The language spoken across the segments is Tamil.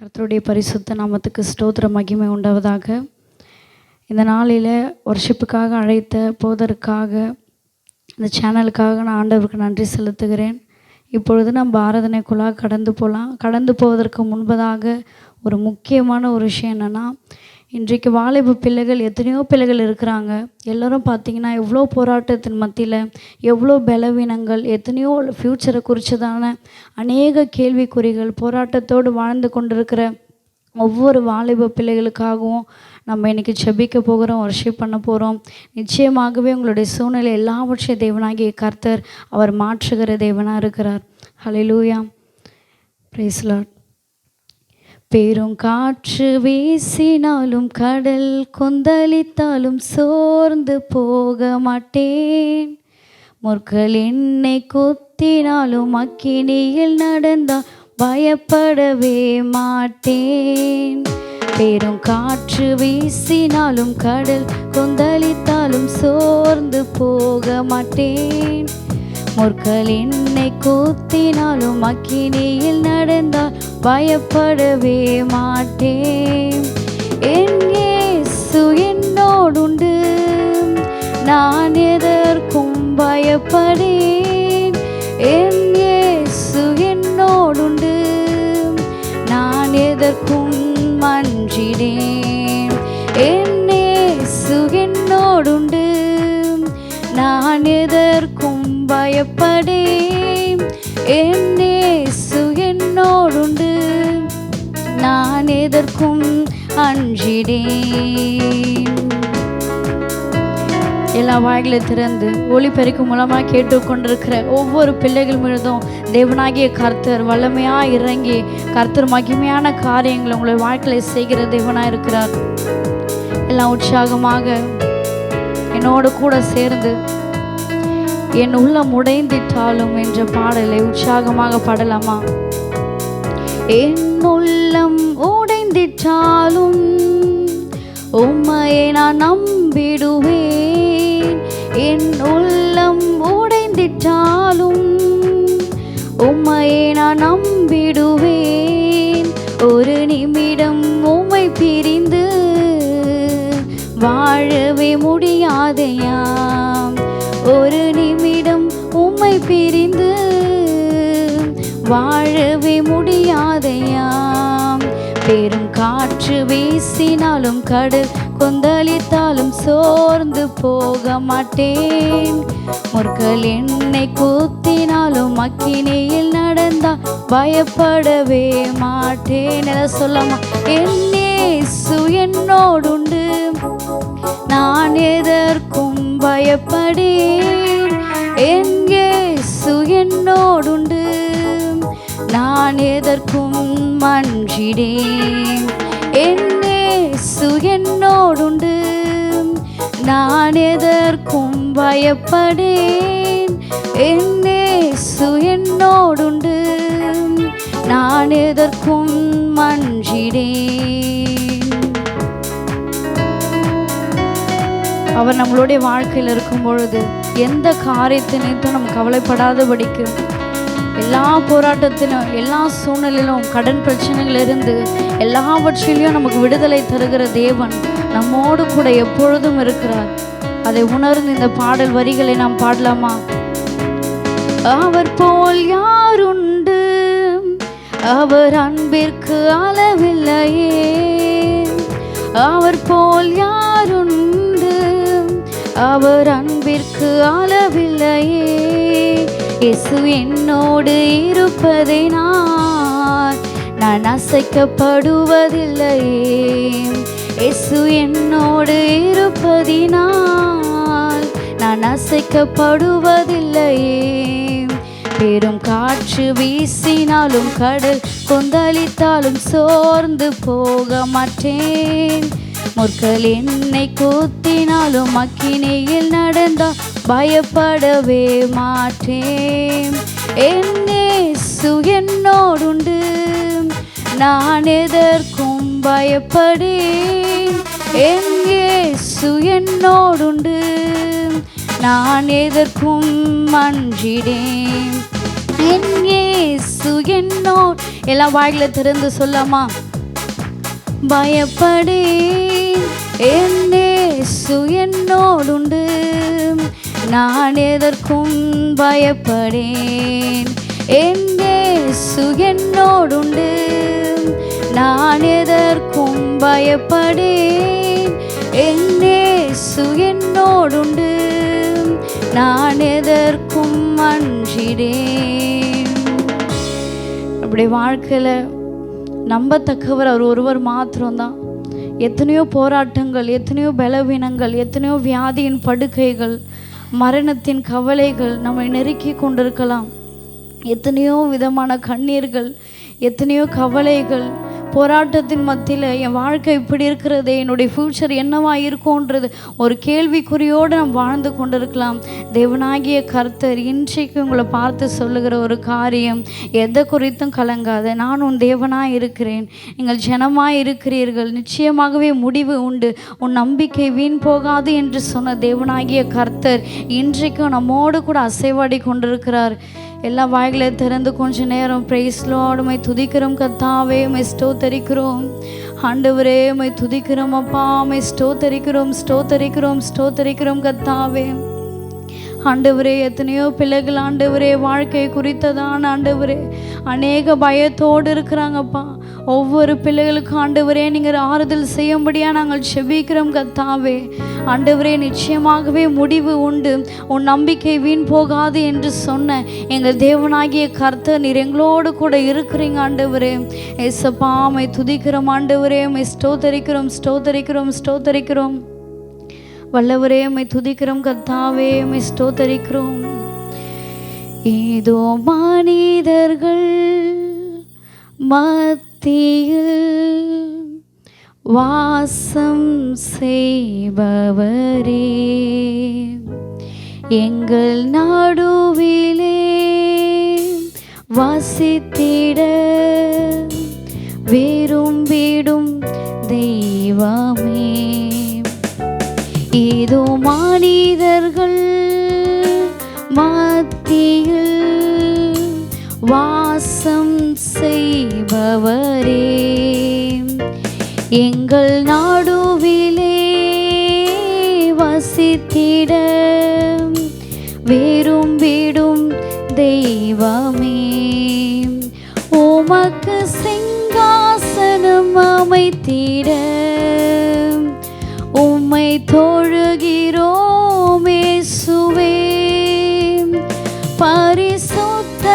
கர்த்தருடைய பரிசுத்த நாமத்துக்கு ஸ்தோத்திர மகிமை உண்டாவதாக. இந்த நாளில் வர்ஷிப்புக்காக அழைத்த போதற்காக இந்த சேனலுக்காக நான் ஆண்டவருக்கு நன்றி செலுத்துகிறேன். இப்பொழுது நம்ம ஆராதனைக்குள்ளாக கடந்து போவதற்கு முன்பதாக ஒரு முக்கியமான ஒரு விஷயம் என்னென்னா, இன்றைக்கு வாலிப பிள்ளைகள் எத்தனையோ பிள்ளைகள் இருக்கிறாங்க. எல்லோரும் பார்த்திங்கன்னா எவ்வளோ போராட்டத்தின் மத்தியில், எவ்வளோ பலவீனங்கள், எத்தனையோ ஃப்யூச்சரை குறித்ததான அநேக கேள்விக்குறிகள், போராட்டத்தோடு வாழ்ந்து கொண்டிருக்கிற ஒவ்வொரு வாலிப பிள்ளைகளுக்காகவும் நம்ம இன்றைக்கி செபிக்க போகிறோம், வர்ஷிப் பண்ண போகிறோம். நிச்சயமாகவே உங்களுடைய சூழ்நிலை எல்லாவற்றையும் தேவனாகிய கர்த்தர் அவர் மாற்றுகிற தேவனாக இருக்கிறார். ஹல்லேலூயா, பிரைஸ் லார்ட். பெருங்காற்று வீசினாலும் கடல் கொந்தளித்தாலும் சோர்ந்து போக மாட்டேன். முற்கள் என்னை குத்தினாலும் அக்கினியில் நடந்தால் பயப்படவே மாட்டேன். பெருங்காற்று வீசினாலும் கடல் கொந்தளித்தாலும் சோர்ந்து போக மாட்டேன். முற்கள் என்னை குத்தினாலும் அக்கினியில் நடந்தால் பயப்படவே மாட்டேன். என் இயேசு என்னோடுண்டு, நான் எதற்கும் பயப்படேன். என் இயேசு என்னோடுண்டு, நான் எதற்கும் அஞ்சிடேன். என் இயேசு என்னோடுண்டு, நான் எதற்கும் பயப்படேன். என் இயேசு என்னோடுண்டு, நான் எதற்கும் அஞ்சிடேன். எல்லா வாய்களை திறந்து ஒளிபெருக்கும் மூலமாக கேட்டுக்கொண்டிருக்கிற ஒவ்வொரு பிள்ளைகள் மீதும் தேவனாகிய கர்த்தர் வல்லமையாக இறங்கி கர்த்தர் மகிமையான காரியங்களை உங்களை வாழ்க்கையை செய்கிற தேவனாக இருக்கிறார். எல்லாம் உற்சாகமாக என்னோடு கூட சேர்ந்து என் உள்ளம் உடைந்திட்டாலும் என்ற பாடலை உற்சாகமாக பாடலாமா? என் உள்ளம் உடைந்திட்டாலும் உம்மையை நான் நம்பிடுவேன். என் உள்ளம் உடைந்திட்டாலும் உம்மையை நான் நம்பிடுவேன். ஒரு நிமிடம் உம்மை பிரிந்து வாழவே முடியாதையா. ஒரு நிமிடம் உம்மை பிரிந்து வாழவே முடியாதையா. பெரும் காற்று வீசினாலும் கடல் கொந்தளித்தாலும் சோர்ந்து போக மாட்டேன். முற்கள் என்னை குத்தினாலும் அக்கினியில் நடந்தால் பயப்படவே மாட்டேன். என சொல்லாமா? என் இயேசு என்னோடுண்டு, நான் எதற்கும் பயப்படேன். என் இயேசு என்னோடுண்டு, நான் எதற்கும் அஞ்சிடேன். என் இயேசு என்னோடுண்டு, நான் எதற்கும் பயப்படேன். என் இயேசு என்னோடுண்டு, நான் எதற்கும் அஞ்சிடேன். அவர் நம்மளுடைய வாழ்க்கையில் இருக்கும் பொழுது எந்த காரியத்தை நினைத்தும் நம்ம கவலைப்படாதபடிக்கு, எல்லா போராட்டத்திலும், எல்லா சூழ்நிலையிலும், கடன் பிரச்சனைகளிலிருந்து எல்லாவற்றிலையும் நமக்கு விடுதலை தருகிற தேவன் நம்மோடு கூட எப்பொழுதும் இருக்கிறார். அதை உணர்ந்து இந்த பாடல் வரிகளை நாம் பாடலாமா? அவர் போல் யாருண்டு, அவர் அன்பிற்கு அளவில்லையே. அவர் போல் யாருண்டு, அவர் அன்பிற்கு அளவில்லையே. இயேசு என்னோடு இருப்பதினால் நான் அசைக்கப்படுவதில்லையே. இயேசு என்னோடு இருப்பதினால் நான் அசைக்கப்படுவதில்லையே. பெரும் காற்று வீசினாலும் கடல் கொந்தளித்தாலும் சோர்ந்து போக மாட்டேன். முற்கள் என்னை குத்தினாலும் அக்கினியில் நடந்தால் பயப்படவே மாட்டேன். என் இயேசு என்னோடுண்டு, நான் எதற்கும் பயப்படேன். என் இயேசு என்னோடுண்டு, நான் எதற்கும் அஞ்சிடேன். என் இயேசு என்னோடு. எல்லாம் வாயில திறந்து சொல்லாமா? பயப்படேன், என் இயேசு என்னோடுண்டு. நான் எதற்கும் பயப்படேன், என் இயேசு என்னோடுண்டு. நான் எதற்கும் பயப்படேன், என் இயேசு என்னோடுண்டு. நான் எதற்கும் அஞ்சிடேன். அப்படி வாழ்க்கையில் நம்பத்தக்கவர் அவர் ஒருவர் மாத்திரம்தான். எத்தனையோ போராட்டங்கள், எத்தனையோ பலவீனங்கள், எத்தனையோ வியாதியின் படுக்கைகள், மரணத்தின் கவலைகள் நம்மை நெருக்கி கொண்டிருக்கலாம். எத்தனையோ விதமான கண்ணீர்கள், எத்தனையோ கவலைகள், போராட்டத்தின் மத்தியில் என் வாழ்க்கை இப்படி இருக்கிறது, என்னுடைய ஃப்யூச்சர் என்னவா இருக்கும்ன்றது ஒரு கேள்விக்குறியோடு நாம் வாழ்ந்து கொண்டிருக்கலாம். தேவனாகிய கர்த்தர் இன்றைக்கு உங்களை பார்த்து சொல்லுகிற ஒரு காரியம், எதை குறித்தும் கலங்காத, நான் உன் தேவனாக இருக்கிறேன், நீங்கள் ஜனமாக இருக்கிறீர்கள், நிச்சயமாகவே முடிவு உண்டு, உன் நம்பிக்கை வீண் போகாது என்று சொன்ன தேவனாகிய கர்த்தர் இன்றைக்கும் நம்மோடு கூட அசைவாடி கொண்டிருக்கிறார். எல்லா வாய்களை திறந்து கொஞ்ச நேரம் பிரைஸ் லார்ட், உம்மை துதிக்கிறோம் கர்த்தாவே, உம்மை ஸ்தோத்தரிக்கிறோம் ஆண்டவரே, உம்மை துதிக்கிறோம் அப்பா, உம்மை ஸ்தோத்தரிக்கிறோம் ஸ்தோத்தரிக்கிறோம் ஸ்தோத்தரிக்கிறோம் கர்த்தாவே. ஆண்டவரே, எத்தனையோ பிள்ளைகள் ஆண்டவரே வாழ்க்கை குறித்ததான் ஆண்டவரே அநேக பயத்தோடு இருக்கிறாங்கப்பா. ஒவ்வொரு பிள்ளைகளுக்கும் ஆண்டவரே நீங்கள் ஆறுதல் செய்யும்படியா நாங்கள் செபிக்கிறோம் கர்த்தாவே. ஆண்டவரே, நிச்சயமாகவே முடிவு உண்டு, உன் நம்பிக்கை வீண் போகாது என்று சொன்ன எங்கள் தேவனாகிய கர்த்தர் நீர் எங்களோடு கூட இருக்கிறீங்க ஆண்டவரே. ஏசப்பா, உம்மை துதிக்கிறோம் ஆண்டவரே, உம்மை ஸ்தோத்தரிக்கிறோம் ஸ்தோத்தரிக்கிறோம் ஸ்தோத்தரிக்கிறோம். வல்லவரே, உம்மை துதிக்கிறோம் கர்த்தாவே, உம்மை ஸ்தோத்தரிக்கிறோம். ஏதோ மனிதர்கள் மத்தியில் வாசம் செய்பவரே, எங்கள் நடுவிலே வசித்திட விரும்பிடும் தெய்வமே. இதோ மனிதர்கள் மத்தியில் வாசம் செய்பவரே, எங்கள் நடுவிலே வசித்திட விரும்பிடும் தெய்வமே. உமக்கு சிங்காசனம் அமைத்திட உம்மை தொழுகிறோம் இயேசுவே. பரிசுத்த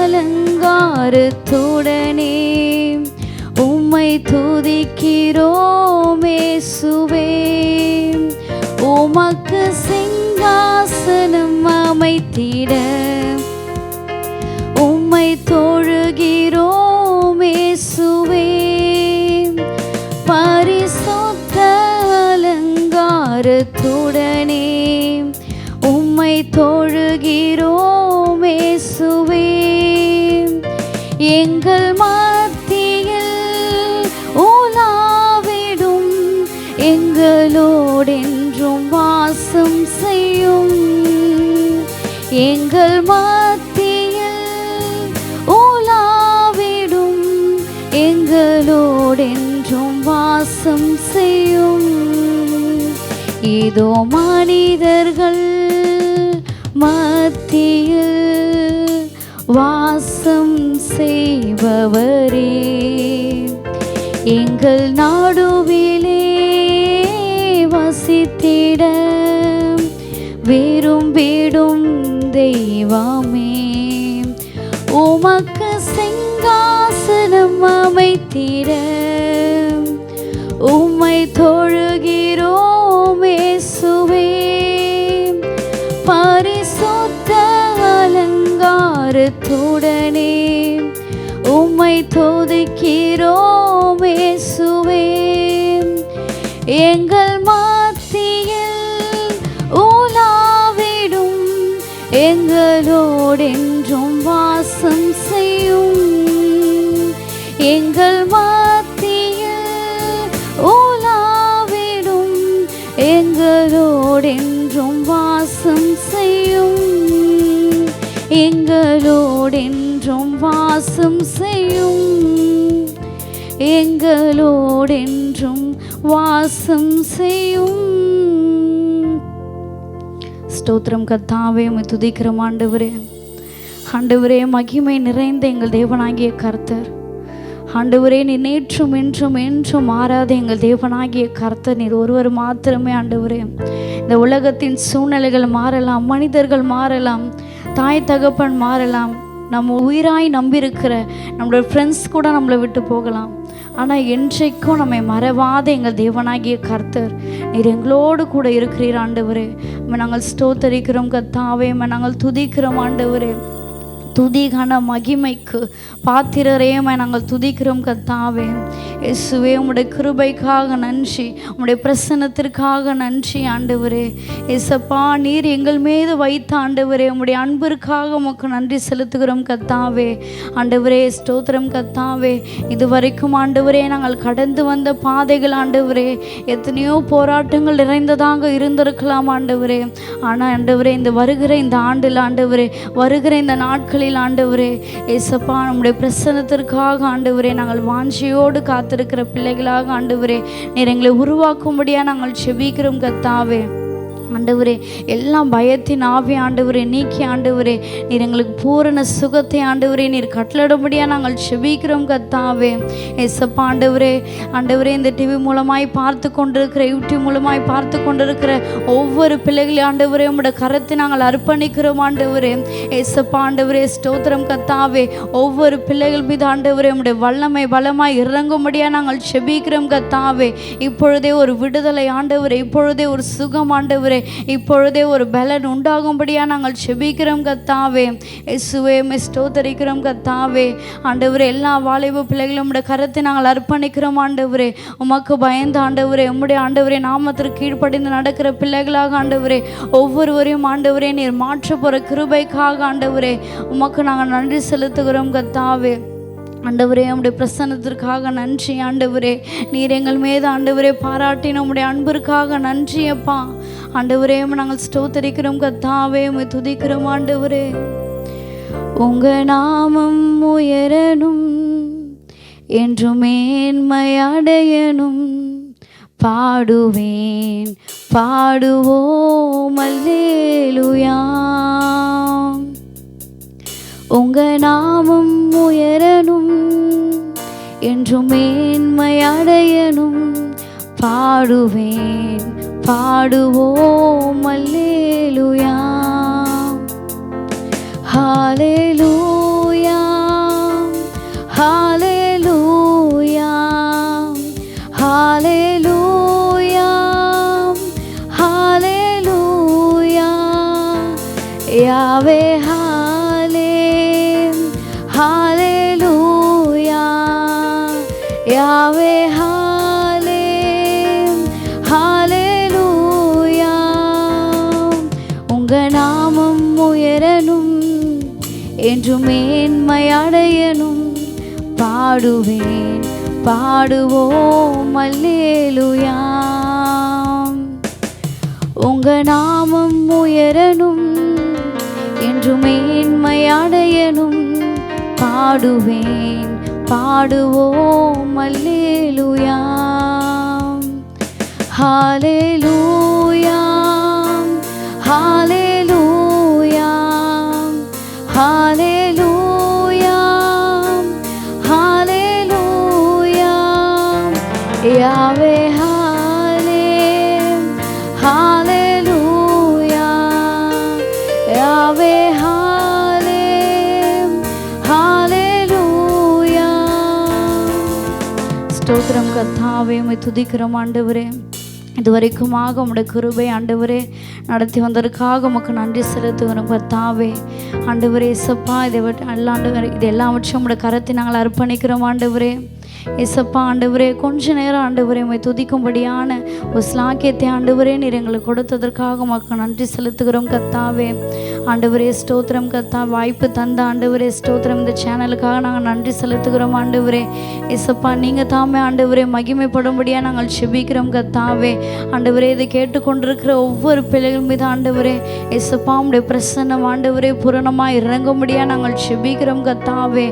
அலங்காரத்துடனே உம்மை துதிக்கிறோம் இயேசுவே. உமக்கு சிங்காசனம் அமைத்திட உம்மை தொழுகிறோம் இயேசுவே. பரிசுத்த அலங்காரத்துடனே உம்மை தொழுகிறோம் இயேசுவே. எங்கள் மத்தியில் உலாவிடும், எங்களோடென்றும் வாசம் செய்யும். எங்கள் மத்தியில் உலாவிடும், எங்களோடென்றும் வாசம் செய்யும். இதோ மனிதர்கள் மத்தியில் வாசம் செய்பவரே, எங்கள் நடுவிலே வசித்திட விரும்பிடும் தெய்வமே. உமக்கு சிங்காசனம் அமைத்திட உம்மை தொழுகிறோம் இயேசுவே. பரிசுத்த அலங்காரத்துடனே உம்மை துதிக்கிறோம் இயேசுவே. எங்கள் மத்தியில் உலாவிடும், எங்களோடென்றும் வாசம் செய்யும். எங்கள் மத்தியில் உலாவிடும், எங்களோடென்றும் வாசம் செய்யும். எங்களோடென்றும் வாசம் செய்யும். எங்களோடென்றும் வாசம் செய்யும். ஸ்தோத்திரம் கர்த்தாவே, உம்மை துதிக்கிறோம் ஆண்டவரே. ஆண்டவரே, மகிமை நிறைந்த எங்கள் தேவனாகிய கர்த்தர். ஆண்டவரே, நீ நேற்றும் இன்றும் என்றும் மாறாத எங்கள் தேவனாகிய கர்த்தர் நீர் ஒருவர் மாத்திரமே ஆண்டவரே. இந்த உலகத்தின் சூழ்நிலைகள் மாறலாம், மனிதர்கள் மாறலாம், தாய் தகப்பன் மாறலாம், நம்ம உயிராய் நம்பியிருக்கிற நம்மளோட ஃப்ரெண்ட்ஸ் கூட நம்மளை விட்டு போகலாம். ஆனால் என்றைக்கும் நம்மை மறவாத எங்கள் தேவனாகிய கர்த்தர் நீர் எங்களோடு கூட இருக்கிறீர் ஆண்டவரே. நாங்கள் ஸ்தோத்தரிக்கிறோம் கர்த்தாவே, நாங்கள் துதிக்கிறோம் ஆண்டவரே. துதிகான மகிமைக்கு பாத்திரரையுமே நாங்கள் துதிக்கிறோம் கர்த்தாவே. இயேசுவே, உம்முடைய கிருபைக்காக நன்றி, உம்முடைய பிரசன்னத்திற்காக நன்றி ஆண்டவரே. இயேசப்பா, நீர் எங்கள் மீது வைத்த ஆண்டவரே உம்முடைய அன்பிற்காக உமக்கு நன்றி செலுத்துகிறோம் கர்த்தாவே. ஆண்டவரே, ஸ்தோத்திரம் கர்த்தாவே. இதுவரைக்கும் ஆண்டவரே நாங்கள் கடந்து வந்த பாதைகள் ஆண்டவரே எத்தனையோ போராட்டங்கள் நிறைந்ததாக இருந்திருக்கலாம் ஆண்டவரே. ஆனால் ஆண்டவரே, இந்த வருகிற இந்த ஆண்டில் ஆண்டவரே, வருகிற இந்த நாட்களில் ஆண்டவரே ஏசப்பா, நம்முடைய பிரசன்னத்திற்காக ஆண்டவரே நாங்கள் வாஞ்சியோடு காத்திருக்கிற பிள்ளைகளாக ஆண்டவரே நீர் எங்களை உருவாக்கும்படியாக நாங்கள் செபிக்கிறோம் கர்த்தாவே. ஆண்டவரே, எல்லாம் பயத்தின் ஆவி ஆண்டவரே நீக்கி ஆண்டவரே நீர் எங்களுக்கு பூரண சுகத்தை ஆண்டவரே நீர் கட்டளிடும்படியாக நாங்கள் செபிக்கிறோம் கர்த்தாவே. ஏசப்பா ஆண்டவரே, ஆண்டவரே இந்த டிவி மூலமாய் பார்த்து கொண்டிருக்கிற, யூடியூப் மூலமாய் பார்த்து கொண்டிருக்கிற ஒவ்வொரு பிள்ளைகளையும் ஆண்டவரே உம்முடைய கரத்தை நாங்கள் அர்ப்பணிக்கிறோம் ஆண்டவரே. ஏசப்பா ஆண்டவரே, ஸ்தோத்திரம் கர்த்தாவே. ஒவ்வொரு பிள்ளைகள் மீது ஆண்டவரே உம்முடைய வல்லமை பலமாய் இறங்கும்படியாக நாங்கள் செபிக்கிறோம் கர்த்தாவே. இப்பொழுதே ஒரு விடுதலை ஆண்டவரே, இப்பொழுதே ஒரு சுகம் ஆண்டவரே, இப்பொழுதே ஒரு பலன் உண்டாகும்படியா நாங்கள் செபிக்கிறோம் கர்த்தாவே. இயேசுவே, ஸ்தோத்தரிக்கிறோம் கர்த்தாவே. ஆண்டவரே, எல்லா வாலிப பிள்ளைகளும் உம்முடைய கரத்தை நாங்கள் அர்ப்பணிக்கிறோம் ஆண்டவரே. உமக்கு பயந்து ஆண்டவரே உம்முடைய ஆண்டவரே நாமத்திற்கு கீழ்ப்படிந்து நடக்கிற பிள்ளைகளாக ஆண்டவரே ஒவ்வொருவரையும் ஆண்டவரே நீர் மாற்ற போகிற கிருபைக்காக ஆண்டவரே உமக்கு நாங்கள் நன்றி செலுத்துகிறோம் கர்த்தாவே. ஆண்டவரே, உம்முடைய பிரசன்னத்திற்காக நன்றி ஆண்டவரே. நீர் எங்கள் மீது ஆண்டவரே பாராட்டின உம்முடைய அன்பிற்காக நன்றி அப்பா. ஆண்டவரே, நாங்கள் ஸ்தோத்தரிக்கிறோம் கர்த்தாவே, உம்மை துதிக்கிறோம் ஆண்டவரே. உங்க நாமம் உயரணும், என்றும் மேன்மை அடையணும், பாடுவேன் பாடுவோம் அல்லேலூயா. உங்க நாமம் உயரணும், என்றும் மேன்மை அடையணும், பாடுவேன் பாடுவோம் அல்லேலூயா. ஹல்லேலூயா ஹல்லேலூயா ஹல்லேலூயா ஹல்லேலூயா. யாவே ஹல்லேலூயா யாவே ஹல்லேலூயா. உங்க நாமம் உயரணும், என்றும் மேன்மை அடையணும், பாடுவேன் பாடுவோம் அல்லேலூயா. உங்க நாமம் உயரணும், என்றும் மேன்மை அடையணும், பாடுவேன் பாடுவோம் அல்லேலூயா. ஹல்லேலூயா ஹல்லேலூயா ஹல்லேலூயா ஹல்லேலூயா. யாவே ஹல்லேலூயா யாவே ஹல்லேலூயா. ஸ்தோத்திரம் கர்த்தாவே, உம்மை துதிக்கிறோம் ஆண்டவரே. இதுவரைக்குமாக உம்முடைய கிருபை ஆண்டவரே நடத்தி வந்ததற்காக உமக்கு நன்றி செலுத்துகிறோம் கர்த்தாவே. ஆண்டவரே இயேசப்பா, இதை ஆண்டவரே இது எல்லாவற்றையும் உம்முடைய கரத்தை நாங்கள் அர்ப்பணிக்கிறோம் ஆண்டவரே. இயேசப்பா ஆண்டவரே, கொஞ்ச நேரம் ஆண்டவரே உம்மை துதிக்கும்படியான ஒரு ஸ்லாக்கியத்தை ஆண்டவரே நீர் எங்களுக்கு கொடுத்ததற்காக உமக்கு நன்றி செலுத்துகிறோம் கர்த்தாவே. ஆண்டவரே ஸ்தோத்திரம் கர்த்தா, வாய்ப்பு தந்த ஆண்டவரே ஸ்தோத்திரம். இந்த சேனலுக்காக நாங்கள் நன்றி செலுத்துகிறோம் ஆண்டவரே. இயேசப்பா, நீங்கள் தாமே ஆண்டவரே மகிமைப்படும்படியாக நாங்கள் செபிக்கிறோம் கர்த்தாவே. ஆண்டவரே இதை கேட்டுக்கொண்டிருக்கிற ஒவ்வொரு பிள்ளைகள் மீது ஆண்டவரே இயேசுப்பா உம்முடைய பிரசன்னம் ஆண்டவரே பூரணமாக இறங்கும்படியாக நாங்கள் செபிக்கிறோம் கர்த்தாவே.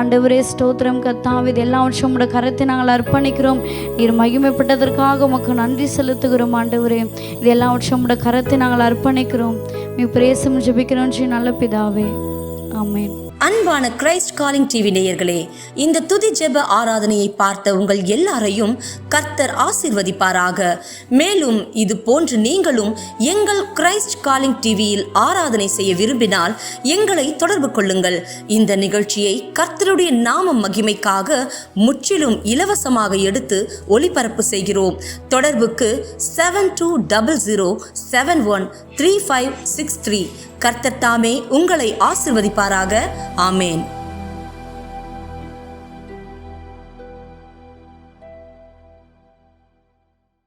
ஆண்டவரே ஸ்தோத்திரம் கர்த்தாவே. இது எல்லாவற்றையும் உம்முடைய கரத்தை நாங்கள் அர்ப்பணிக்கிறோம். நீர் மகிமைப்பட்டதற்காக உமக்கு நன்றி செலுத்துகிறோம் ஆண்டவரே. இது எல்லாவற்றையும் உம்முடைய கரத்தை நாங்கள் அர்ப்பணிக்கிறோம். நீ பிரேசம் ஜெபிக்கிறோம் நல்ல பிதாவே. ஆமென். அன்பான கிரைஸ்ட் காலிங் டிவி நேயர்களே, இந்த துதி ஜெப ஆராதனையை பார்த்த உங்கள் எல்லாரையும் கர்த்தர் ஆசீர்வதிப்பாராக. மேலும் இது போன்று நீங்களும் எங்கள் கிரைஸ்ட் காலிங் டிவியில் ஆராதனை செய்ய விரும்பினால் எங்களை தொடர்பு கொள்ளுங்கள். இந்த நிகழ்ச்சியை கர்த்தருடைய நாம மகிமைக்காக முற்றிலும் இலவசமாக எடுத்து ஒளிபரப்பு செய்கிறோம். தொடர்புக்கு 7200713563. கர்த்தர் தாமே உங்களை ஆசீர்வதிப்பாராக. ஆமேன்.